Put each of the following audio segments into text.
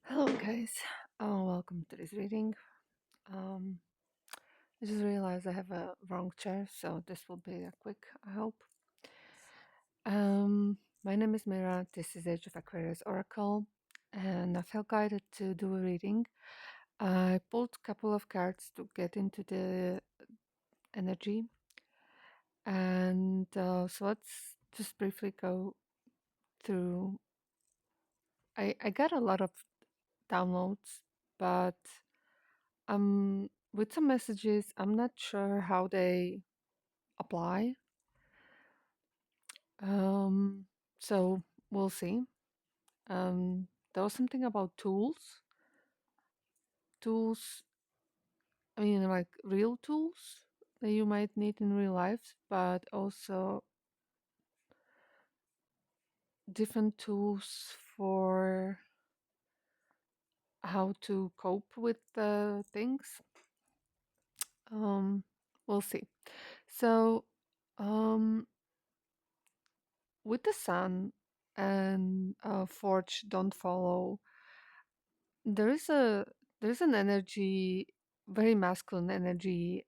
Hello, guys. Welcome to this reading. Um, I just realized I have a wrong chair, so this will be a quick, I hope. My name is Mira. This is Age of Aquarius Oracle, and I felt guided to do a reading. I pulled a couple of cards to get into the energy, and so let's just briefly go through. I got a lot of downloads, but with some messages, I'm not sure how they apply. Um, so we'll see. There was something about tools. Tools, I mean, like real tools that you might need in real life, but also different tools for how to cope with things. Um, we'll see. So, um, with the sun and Forge don't follow, there is a there's an energy, very masculine energy,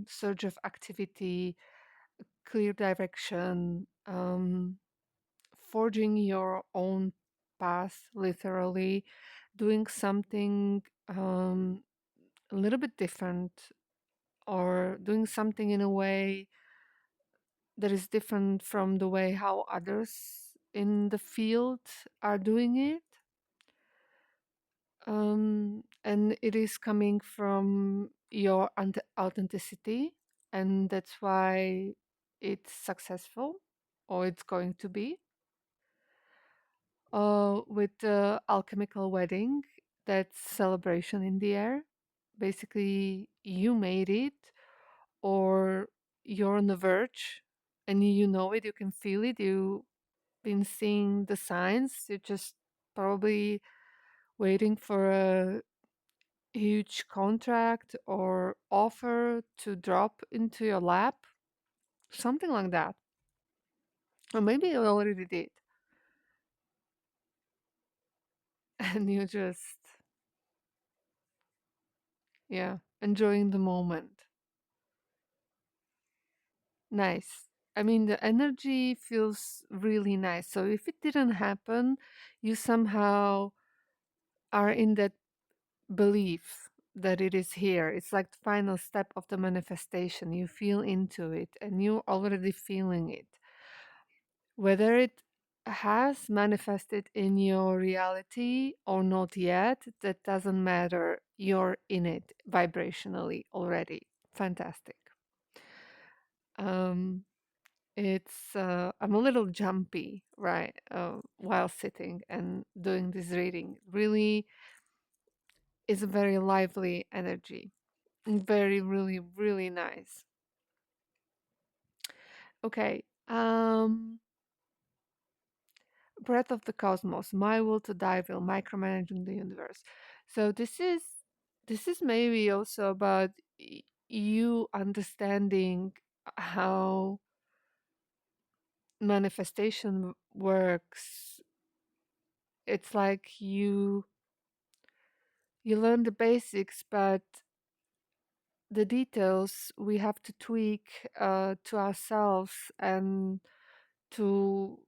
surge of activity, clear direction, forging your own path, literally doing something a little bit different, or doing something in a way that is different from the way how others in the field are doing it. And it is coming from your authenticity, and that's why it's successful, or it's going to be. With the alchemical wedding, that's celebration in the air. Basically, you made it, or you're on the verge, and you know it, you can feel it, you've been seeing the signs, you're just probably waiting for a huge contract or offer to drop into your lap, something like that. Or maybe you already did, and you just, yeah, enjoying the moment. Nice. I mean, the energy feels really nice. So if it didn't happen, you somehow are in that belief that it is here. It's like the final step of the manifestation. You feel into it and you're already feeling it. Whether it has manifested in your reality or not yet, that doesn't matter. You're in it vibrationally already. Fantastic. Um, I'm a little jumpy, right, while sitting and doing this reading. Really is a very lively energy. Very, really, really nice. Okay. Breath of the cosmos, my will to thy will, micromanaging the universe. So this is maybe also about you understanding how manifestation works. It's like you learn the basics, but the details we have to tweak to ourselves, and to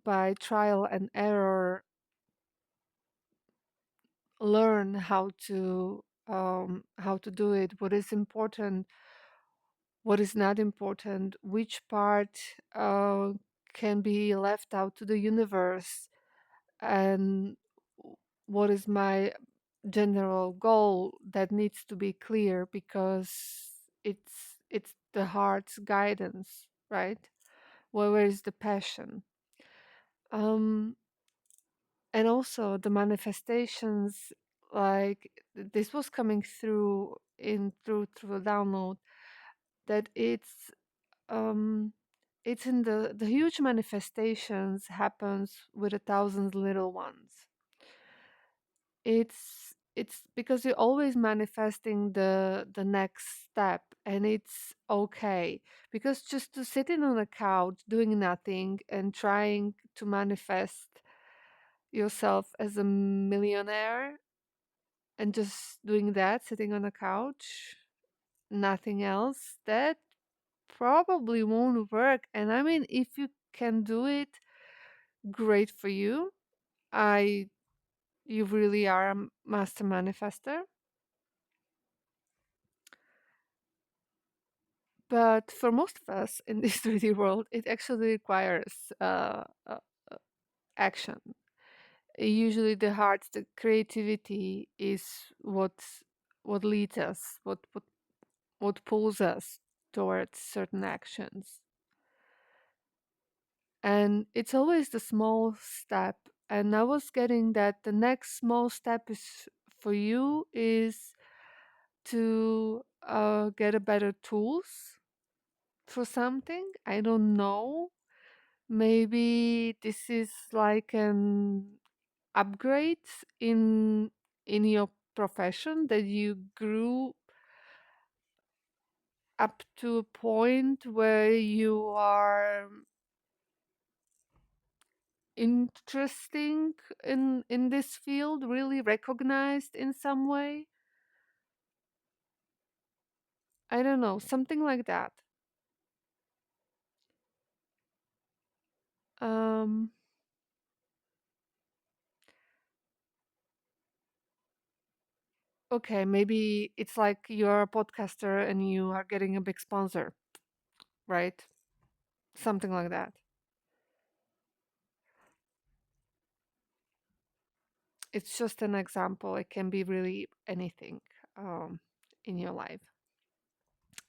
by trial and error learn how to do it, what is important, what is not important, which part uh, can be left out to the universe, and what is my general goal that needs to be clear, because it's the heart's guidance, right? Where is the passion? um and also the manifestations, like this was coming through in through a download, that um it's in the huge manifestations happens with a thousand little ones. It's because you're always manifesting the next step, and it's okay, because just to sitting on a couch doing nothing and trying to manifest yourself as a millionaire and just doing that, sitting on a couch, nothing else, that probably won't work. And I mean, if you can do it, great for you. I You really are a master manifester. But for most of us in this 3D world, it actually requires action. Usually, the heart, the creativity is what leads us, what pulls us towards certain actions. And it's always the small step. And I was getting that the next small step is for you is to get a better tools for something. I don't know. Maybe this is like an upgrade in in your profession that you grew up to a point where you are interesting in this field, really recognized in some way. I don't know, something like that. Um, okay, maybe it's like you're a podcaster and you are getting a big sponsor, right? Something like that. It's just an example. It can be really anything in your life.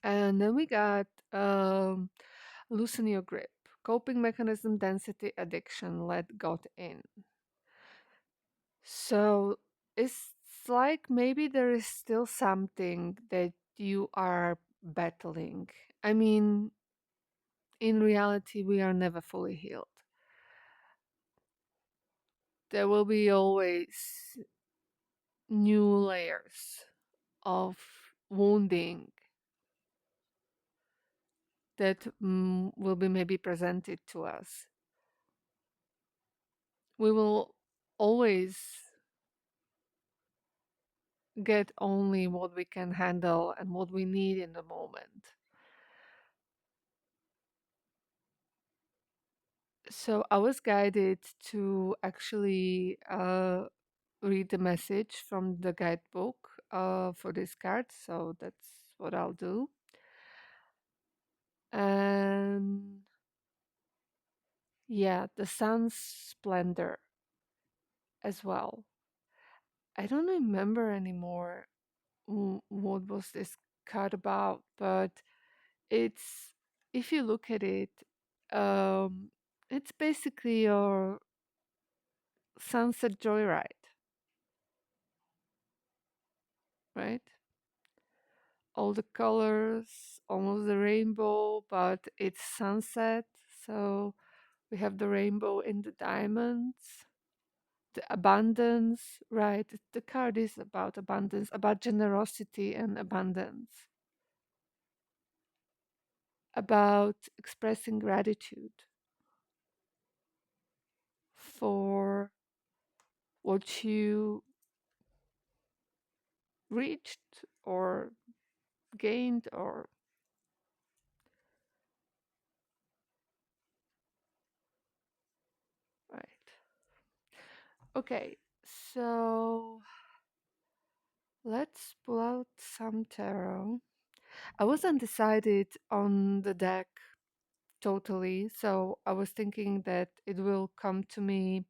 And then we got loosen your grip, coping mechanism, density, addiction, let God in. So it's like maybe there is still something that you are battling. I mean, in reality, we are never fully healed. There will be always new layers of wounding that will be maybe presented to us. We will always get only what we can handle and what we need in the moment. So I was guided to actually read the message from the guidebook for this card. So that's what I'll do. And yeah, the sun's splendor as well. I don't remember anymore what was this card about, but it's if you look at it, um, it's basically your sunset joyride, right? All the colors, almost the rainbow, but it's sunset, so we have the rainbow in the diamonds. The abundance, right? The card is about abundance, about generosity and abundance, about expressing gratitude for what you reached or gained or right. Okay, so let's pull out some tarot. I was undecided on the deck totally, so I was thinking that it will come to me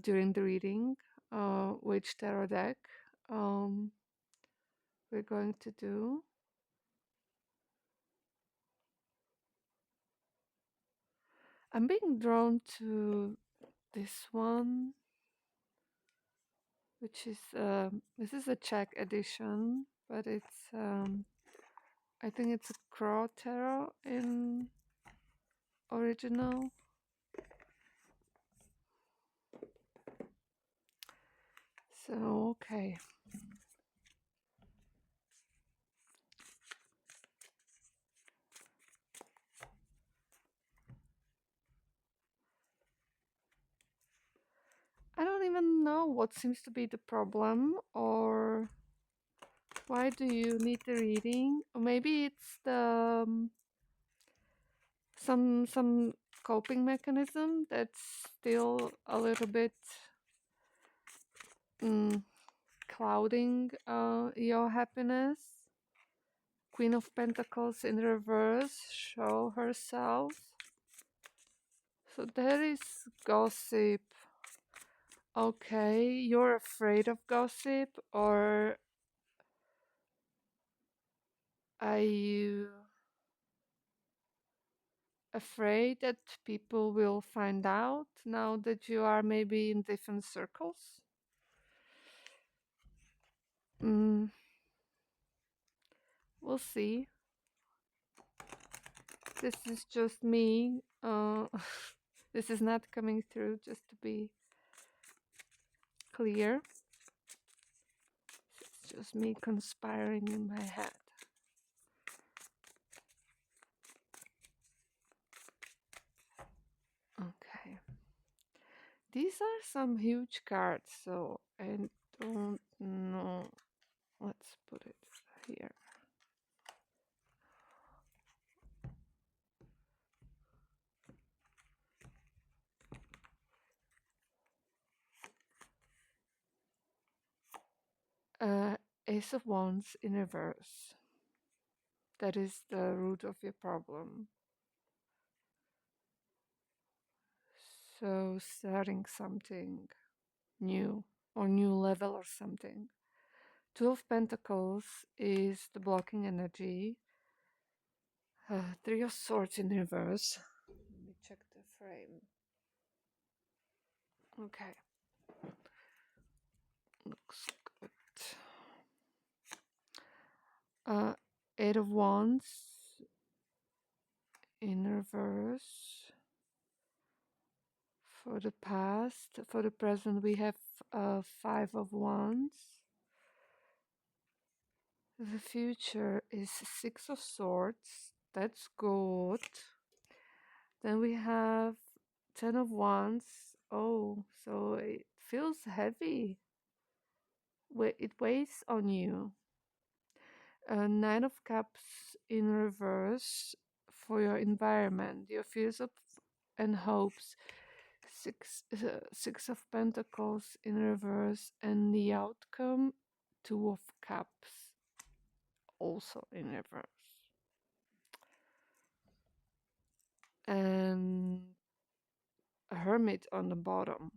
during the reading, which tarot deck um, we're going to do. I'm being drawn to this one, which is this is a Czech edition, but it's I think it's a Crow tarot in original. So okay. even know what seems to be the problem, or why do you need the reading? Or maybe it's the some coping mechanism that's still a little bit mm, clouding your happiness. Queen of Pentacles in reverse, show herself. So there is gossip. Okay, you're afraid of gossip, or are you afraid that people will find out now that you are maybe in different circles? Mm, we'll see. This is just me. This is not coming through, just to be clear. It's just me conspiring in my head. Okay. These are some huge cards, so I don't know. Let's put it here. Ace of Wands in reverse. That is the root of your problem. So starting something new or new level or something. Two of Pentacles is the blocking energy. Three of Swords in reverse. Let me check the frame. Okay. Looks good. Eight of Wands in reverse. For the past, for the present, we have Five of Wands. The future is Six of Swords. That's good. Then we have Ten of Wands. Oh, so it feels heavy. It weighs on you. Nine of Cups in reverse for your environment, your fears and hopes. Six of Pentacles in reverse, and the outcome, Two of Cups, also in reverse. And a Hermit on the bottom.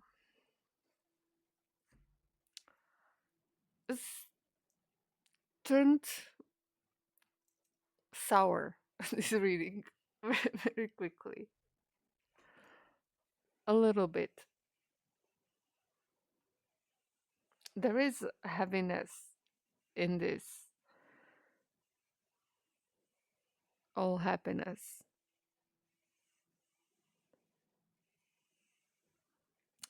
It's turned sour, this reading, very quickly. A little bit. There is heaviness in this, all happiness.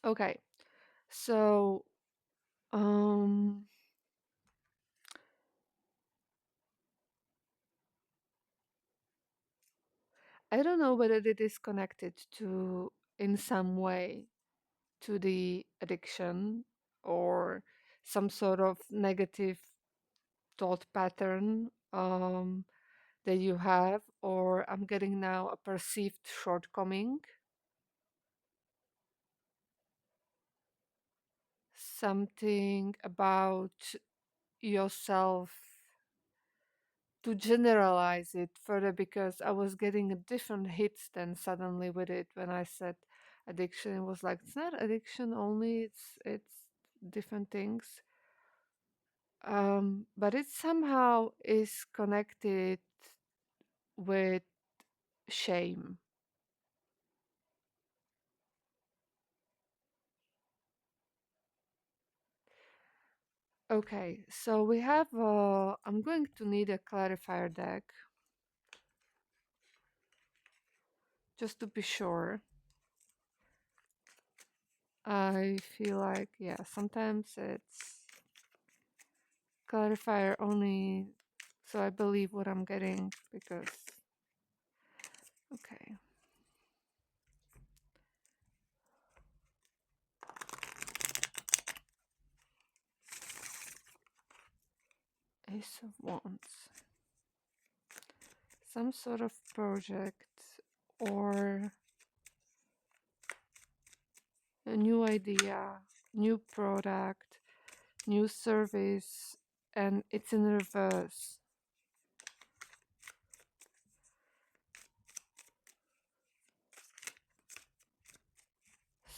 Okay, so um I don't know whether it is connected to, in some way, to the addiction or some sort of negative thought pattern that you have, or I'm getting now a perceived shortcoming, something about yourself, to generalize it further, because I was getting a different hits then suddenly with it when I said addiction. It was like, it's not addiction only, it's different things. But it somehow is connected with shame. Okay, so we have, I'm going to need a clarifier deck just to be sure. I feel like, yeah, sometimes it's clarifier only, so I believe what I'm getting, because, okay. Ace of Wands. Some sort of project or a new idea, new product, new service, and it's in reverse.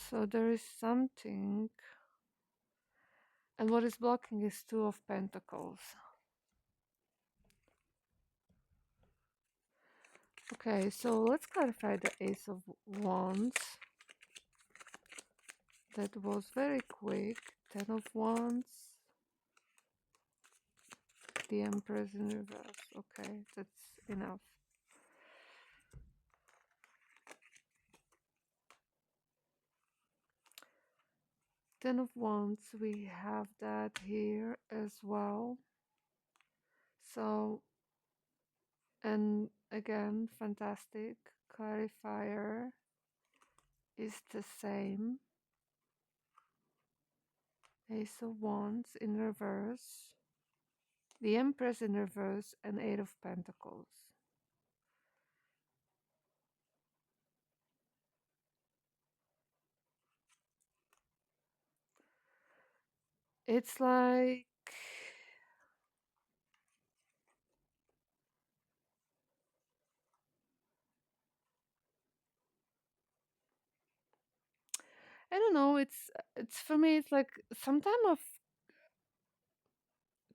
So there is something, and what is blocking is Two of Pentacles. Okay, so let's clarify the Ace of Wands. That was very quick. Ten of Wands. The Empress in reverse. Okay, that's enough. Ten of Wands, we have that here as well. So, and again, fantastic. Clarifier is the same. Ace of Wands in reverse. The Empress in reverse and Eight of Pentacles. It's like I don't know, it's for me it's like some time of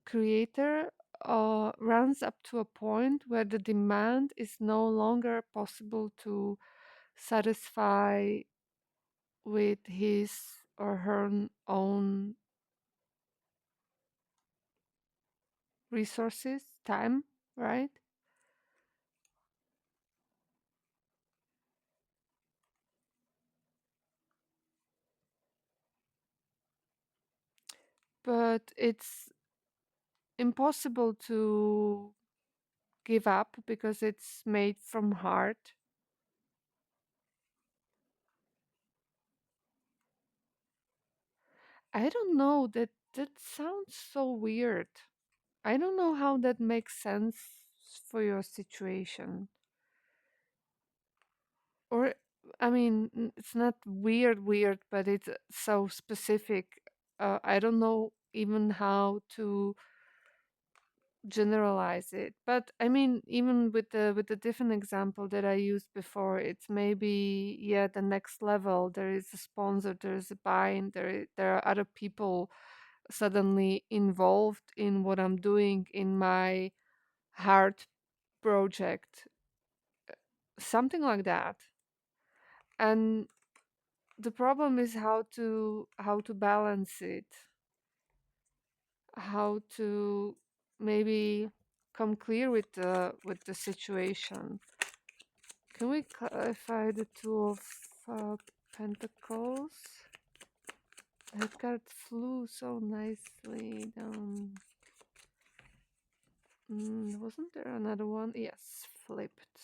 creator runs up to a point where the demand is no longer possible to satisfy with his or her own resources, time, right? But it's impossible to give up because it's made from heart. I don't know, that sounds so weird. I don't know how that makes sense for your situation. Or, I mean, it's not weird, but it's so specific. I don't know even how to generalize it. But I mean, even with the different example that I used before, it's maybe yeah the next level. There is a sponsor, there is a buy-in, there are other people suddenly involved in what I'm doing in my heart project, something like that. And the problem is how to balance it, how to maybe come clear with the situation. Can we clarify the Two of Pentacles? That card flew so nicely down. Wasn't there another one? Yes, flipped.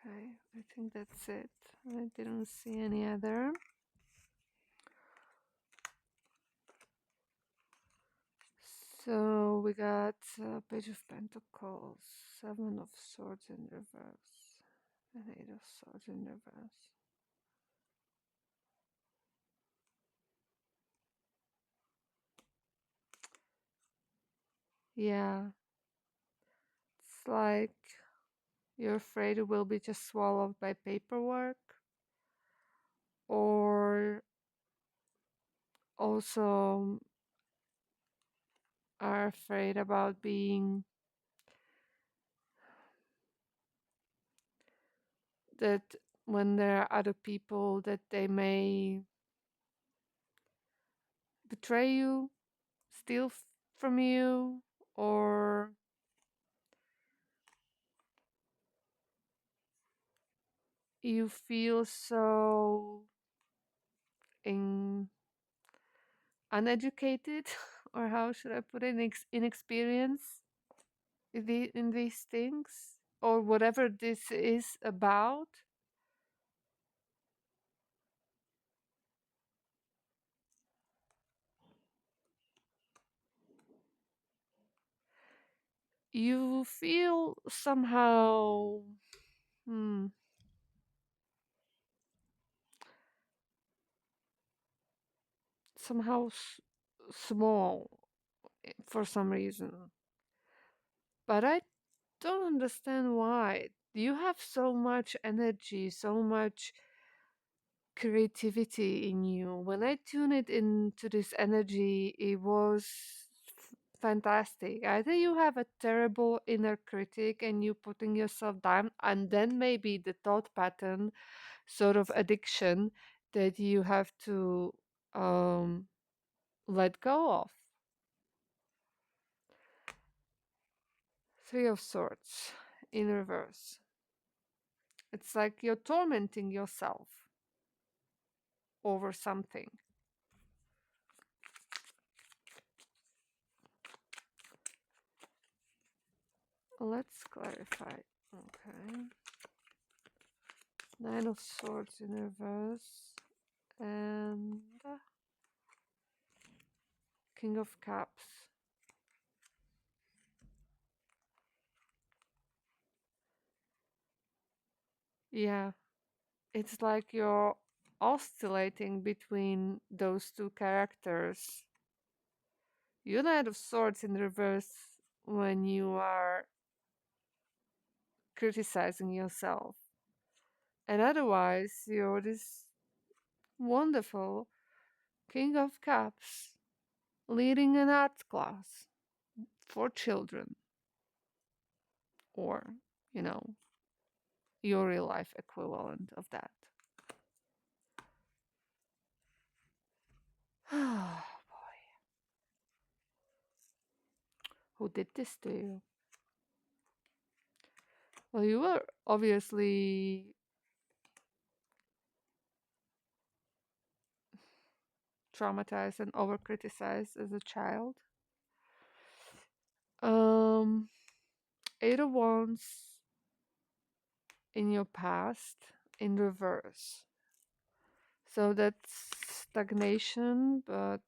Okay, I think that's it. I didn't see any other. So we got Page of Pentacles, Seven of Swords in reverse, and Eight of Swords in reverse. Yeah, it's like you're afraid it will be just swallowed by paperwork, or also are afraid about being that when there are other people that they may betray you, steal from you, or you feel so in uneducated or how should I put it, inexperienced in these things or whatever this is about. you feel somehow, hmm, somehow small for some reason. But I don't understand why. You have so much energy, so much creativity in you. When I tune it into this energy, it was fantastic. Either you have a terrible inner critic and you putting yourself down, and then maybe the thought pattern, sort of addiction that you have to um, let go of. Three of Swords in reverse. It's like you're tormenting yourself over something. Let's clarify. Okay. Nine of Swords in reverse and King of Cups. Yeah, it's like you're oscillating between those two characters. You Knight of Swords in reverse when you are criticizing yourself, and otherwise you're this wonderful King of Cups leading an art class for children, or, you know, your real life equivalent of that. Who did this to you? Well, you were obviously traumatized and over criticized as a child. Um, Eight of Wands in your past in reverse. So that's stagnation, but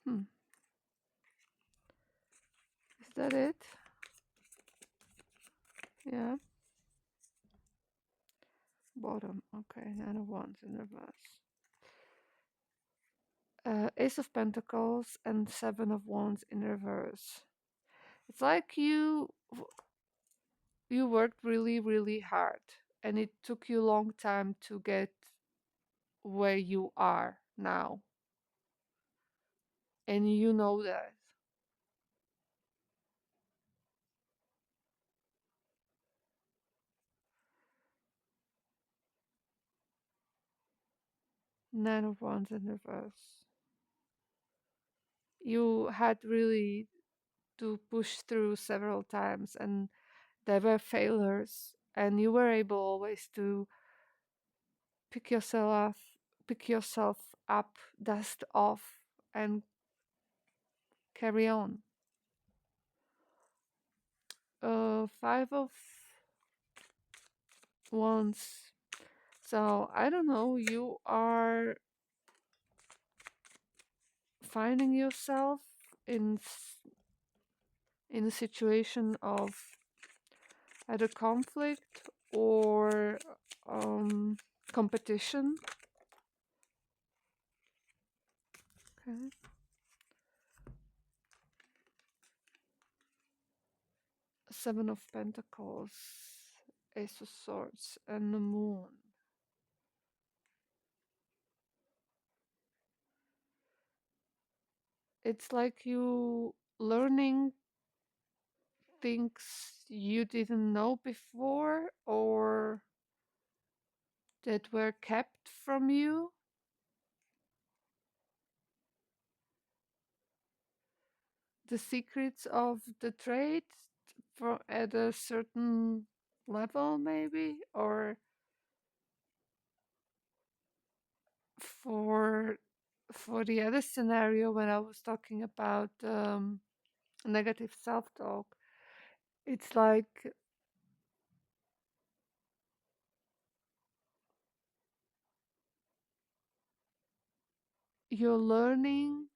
hmm, is that it? Yeah, bottom. Okay, Nine of Wands in reverse. Ace of Pentacles and Seven of Wands in reverse. It's like you worked really, really hard, and it took you a long time to get where you are now, and you know that. Nine of Wands in reverse. You had really to push through several times, and there were failures, and you were able always to pick yourself up, pick yourself up, dust off, and carry on. Five of Wands. So I don't know. You are finding yourself in in a situation of either conflict or um, competition. Okay. Seven of Pentacles, Ace of Swords, and the Moon. It's like you learning things you didn't know before or that were kept from you. The secrets of the trade for at a certain level, maybe, or for for the other scenario when I was talking about negative self-talk. It's like you're learning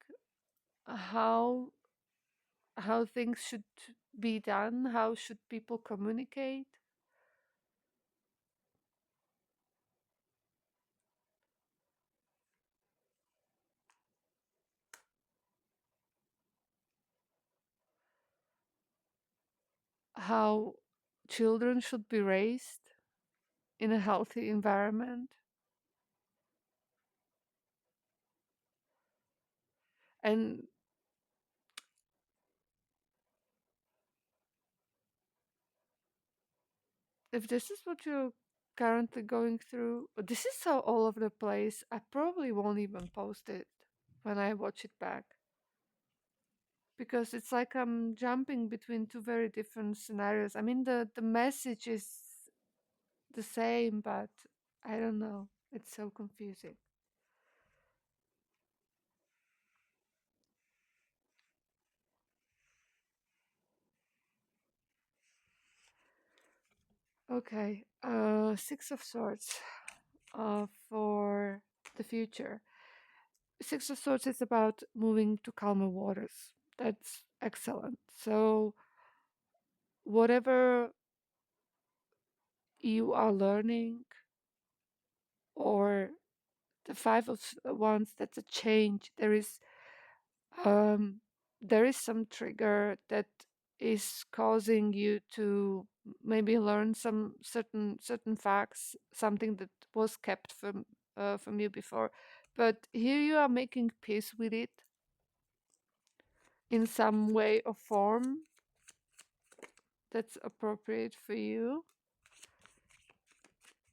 how things should be done, how should people communicate, how children should be raised in a healthy environment. And if this is what you're currently going through, this is so all over the place. I probably won't even post it when I watch it back because it's like I'm jumping between two very different scenarios. I mean, the message is the same, but I don't know. It's so confusing. Okay, Six of Swords for the future. Six of Swords is about moving to calmer waters. That's excellent. So, whatever you are learning, or the Five of Wands, that's a change. Um, there is some trigger that is causing you to maybe learn some certain facts, something that was kept from you before. But here you are making peace with it in some way or form that's appropriate for you.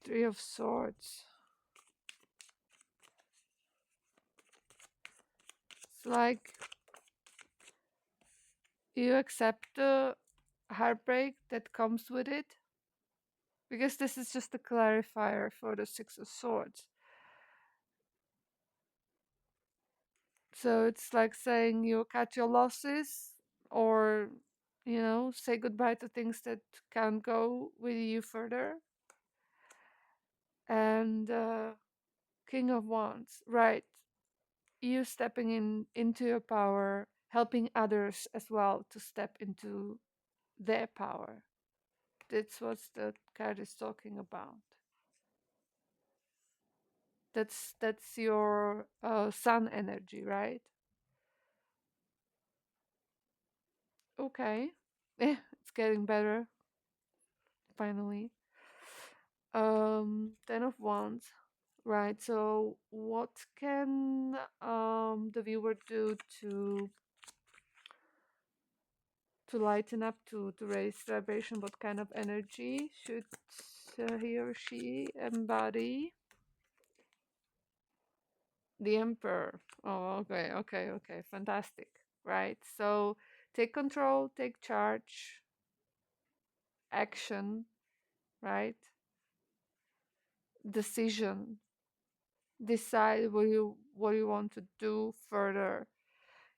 Three of Swords. It's like you accept the heartbreak that comes with it, because this is just a clarifier for the Six of Swords. So it's like saying you cut your losses, or, say goodbye to things that can't go with you further. And King of Wands, right? You stepping into your power, helping others as well to step into their power. That's what the card is talking about. That's your sun energy, right? Okay. It's getting better finally. 10 of Wands. Right. So what can the viewer do to lighten up, to raise vibration? What kind of energy should he or she embody? The Emperor. Oh, okay, okay, okay. Fantastic. Right. So take control, take charge, action, right? Decision. Decide what you want to do further.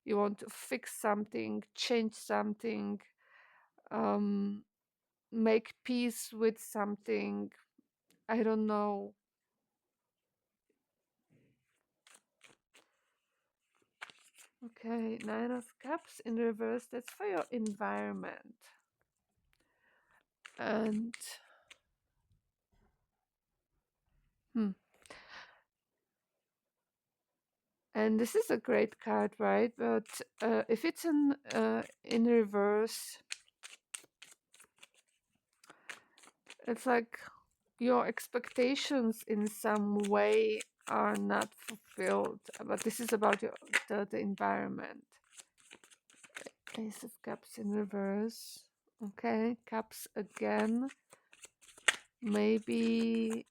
You want to fix something, change something, um, make peace with something. I don't know. Okay, Nine of Cups in reverse. That's for your environment. And hmm, and this is a great card, right? But if it's in reverse, it's like your expectations in some way are not fulfilled. But this is about the environment. Ace of Cups in reverse. Okay, Cups again. Maybe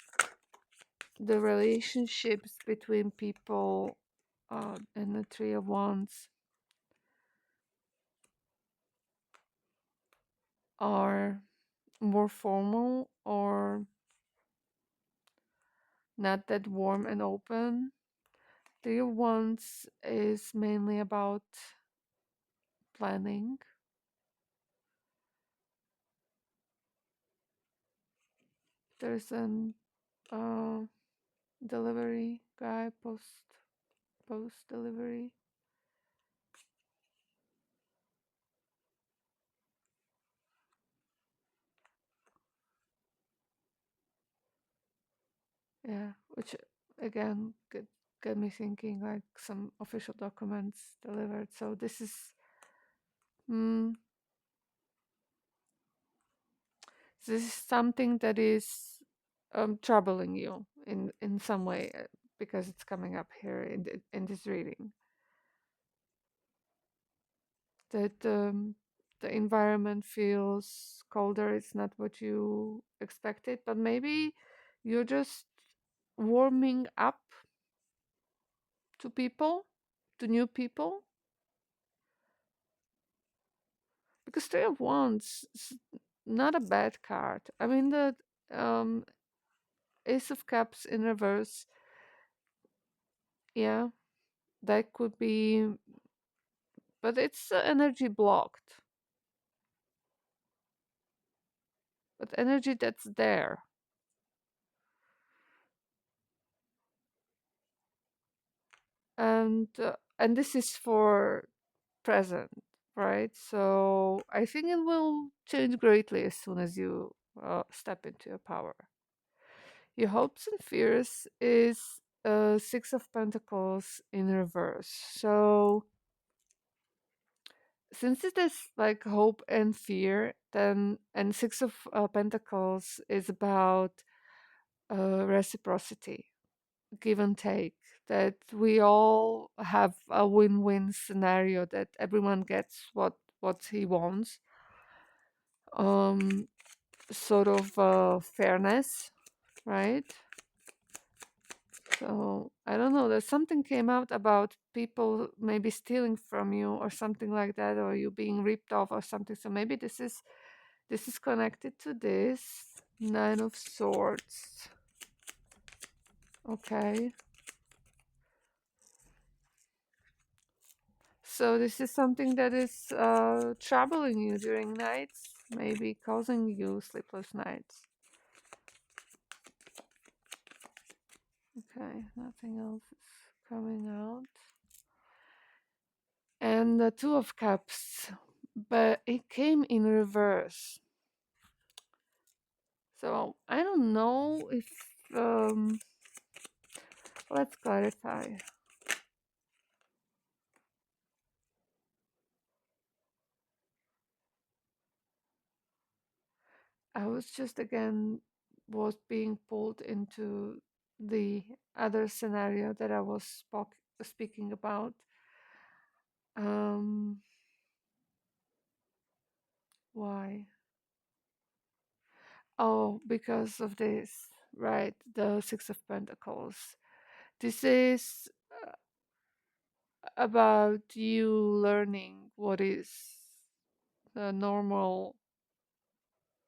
the relationships between people, and the Three of Wands are more formal or not that warm and open. Three of Wands is mainly about planning. There's an uh, delivery guy, post delivery. Yeah, which again get me thinking like some official documents delivered. So mm, this is something that is troubling you in some way because it's coming up here in this reading that the environment feels colder. It's not what you expected, but maybe you're just warming up to people, to new people, because Three of Wands is not a bad card. I mean, the um, Ace of Cups in reverse, yeah, that could be, but it's energy blocked, but energy that's there. And this is for present, right? So I think it will change greatly as soon as you step into your power. Your hopes and fears is Six of Pentacles in reverse. So since it is like hope and fear, then and Six of Pentacles is about reciprocity, give and take. That we all have a win-win scenario. That everyone gets what he wants. Um, sort of fairness, right? So I don't know. There's something came out about people maybe stealing from you or something like that, or you being ripped off or something. So maybe this is connected to this Nine of Swords. Okay. So this is something that is troubling you during nights, maybe causing you sleepless nights. Okay, nothing else is coming out. And the Two of Cups, but it came in reverse. So I don't know if um, let's clarify. I was just again was being pulled into the other scenario that I was speaking about. Um, why? Oh, because of this, right? The Six of Pentacles. This is about you learning what is the normal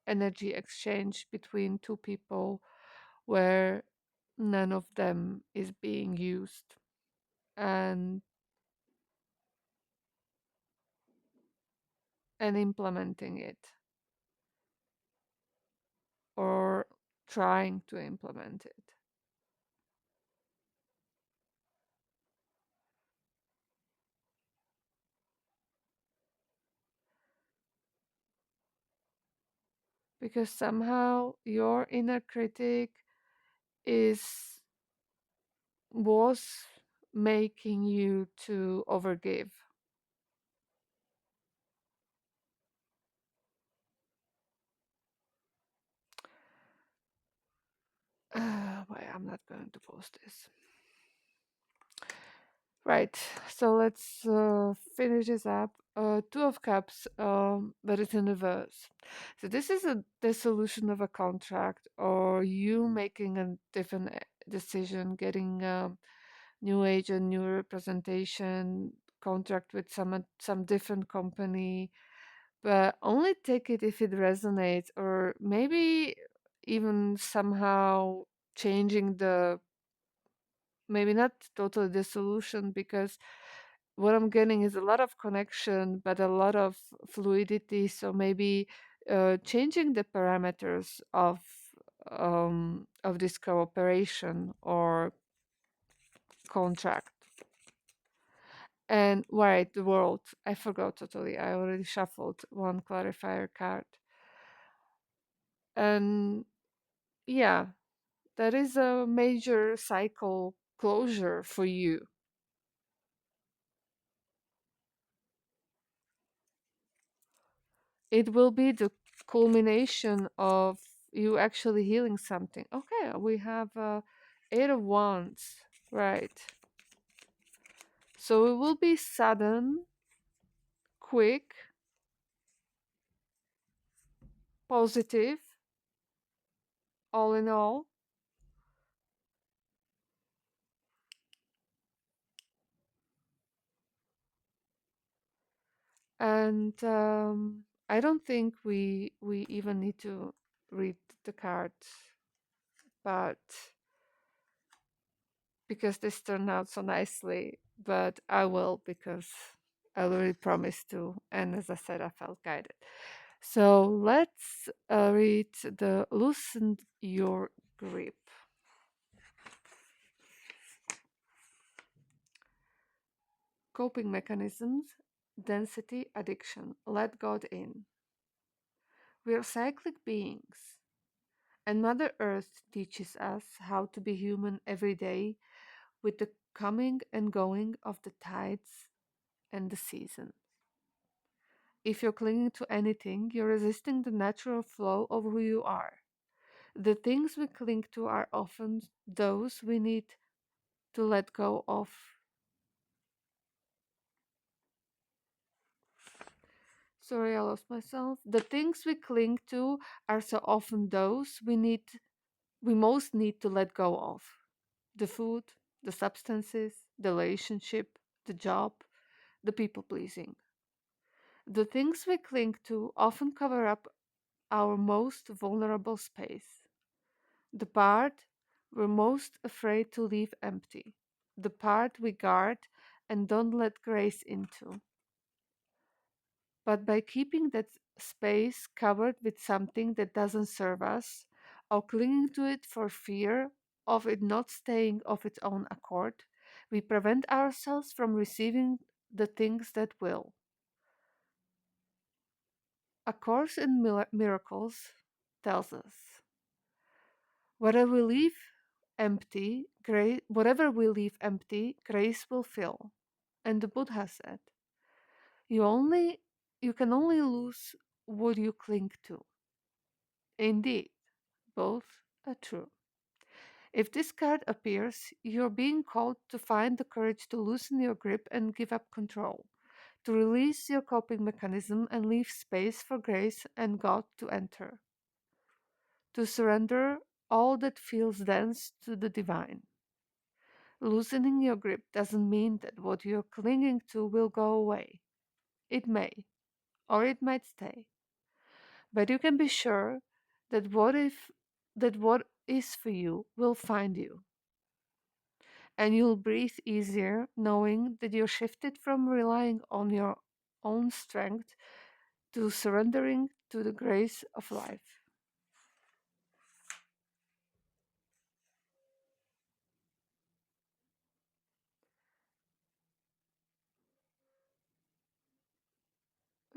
energy exchange between two people where none of them is being used and implementing it or trying to implement it. Because somehow your inner critic is was making you to overgive. Why I'm not going to post this. Right. So let's finish this up. Two of Cups, but it's in reverse. So this is a dissolution of a contract, or you making a different decision, getting a new agent, new representation, contract with some different company, but only take it if it resonates, or maybe even somehow changing the maybe not totally the solution, because what I'm getting is a lot of connection but a lot of fluidity. So maybe changing the parameters of this cooperation or contract. And right, the world, I forgot totally, I already shuffled one clarifier card. And yeah, That is a major cycle closure for you. It will be the culmination of you actually healing something. Okay, we have Eight of Wands, right? So it will be sudden, quick, positive, all in all. And I don't think we even need to read the cards, but because this turned out so nicely. But I will because I already promised to, and as I said, I felt guided. So let's read the loosen your grip. Coping mechanisms, density, addiction. Let God in. We are cyclic beings, and Mother Earth teaches us how to be human every day with the coming and going of the tides and the seasons. If you're clinging to anything, you're resisting the natural flow of who you are. The things we cling to are often those we need to let go of. Sorry, I lost myself. The things we cling to are so often those we most need to let go of. The food, the substances, the relationship, the job, the people pleasing. The things we cling to often cover up our most vulnerable space, the part we're most afraid to leave empty, the part we guard and don't let grace into. But by keeping that space covered with something that doesn't serve us, or clinging to it for fear of it not staying of its own accord, we prevent ourselves from receiving the things that will. A Course in Miracles tells us whatever we leave whatever we leave empty, grace will fill. And the Buddha said, you only you can only lose what you cling to. Indeed, both are true. If this card appears, you're being called to find the courage to loosen your grip and give up control, to release your coping mechanism and leave space for grace and God to enter, to surrender all that feels dense to the divine. Loosening your grip doesn't mean that what you're clinging to will go away. It may, or it might stay. But you can be sure that what is for you will find you. And you'll breathe easier knowing that you're shifted from relying on your own strength to surrendering to the grace of life.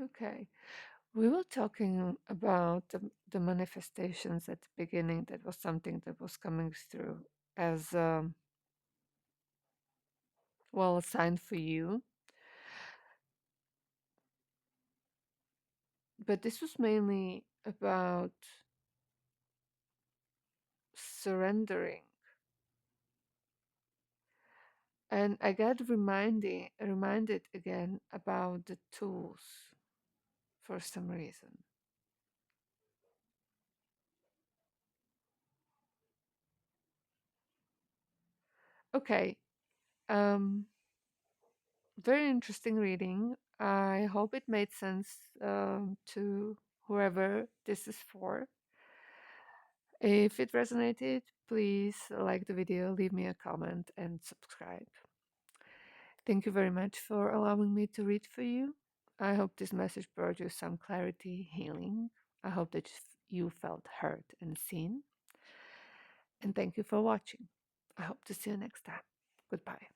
Okay. We were talking about the manifestations at the beginning. That was something that was coming through as well a sign for you. But this was mainly about surrendering. And I got reminded again about the tools for some reason. Okay, um, very interesting reading. I hope it made sense to whoever this is for. If it resonated, please like the video, leave me a comment, and subscribe. Thank you very much for allowing me to read for you. I hope this message brought you some clarity, healing. I hope that you felt heard and seen. And thank you for watching. I hope to see you next time. Goodbye.